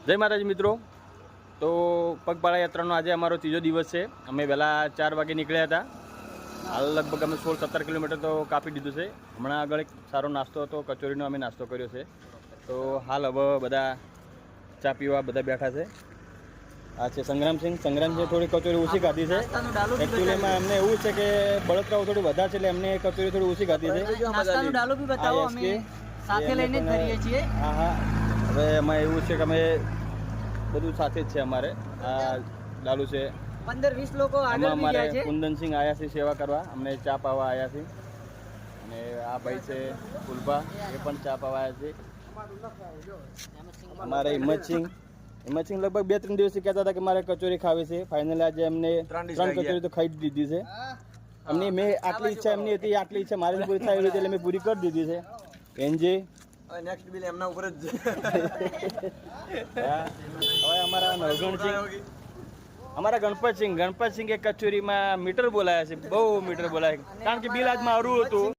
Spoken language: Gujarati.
જય માતાજી મિત્રો। તો પગપાળા યાત્રાનો આજે અમારો ત્રીજો દિવસ છે। અમે વહેલા 4 વાગે નીકળ્યા હતા। હાલ લગભગ અમે 16-17 કિલોમીટર તો કાપી દીધું છે। હમણાં આગળ એક સારો નાસ્તો હતો, કચોરીનો અમે નાસ્તો કર્યો છે। તો હાલ હવે બધા ચા પીવા બધા બેઠા છે। આ છે સંગ્રામસિંહ થોડી કચોરી ઓછી ખાધી છે। એકચ્યુઅલીમાં એમને એવું છે કે બળતરાઓ થોડી વધારે છે એટલે એમને કચોરી થોડી ઓછી ખાધી છે। નાસ્તાનું ડાલો બી બતાવો, અમે સાથે લઈને જ ફરીએ છીએ। હા હા, હવે એમાં એવું છે કે અમે બધું સાથે જ છે। અમારે આ ડાલુ છે, 15-20 લોકો આગળ બી ગયા છે। કુંદનસિંહ આયા છે સેવા કરવા, અમને ચા પાવા આવ્યા છે। અને આ ભાઈ છે ફુલભા, એ પણ ચા પાવા આવ્યા છે। અમારે હિંમતસિંહ લગભગ 2-3 દિવસથી કહેતા હતા કે મારે કચોરી ખાવી છે। ફાઇનલી આજે એમને 3 કચોરી તો ખાઈ જ દીધી છે। એમની મેં આટલી ઈચ્છા એમની હતી, આટલી ઈચ્છા મારી પૂરી થાય એવી રીતે એટલે મેં પૂરી કરી દીધી છે। એનજે નેક્સ્ટ બિલ એમના ઉપર જ હવે અમારા નવગણસિંહ, અમારા ગણપતસિંહ એક કચોરીમાં મીટર બોલાયા છે, બહુ મીટર બોલાય, કારણ કે બિલ આજ મારું હતું।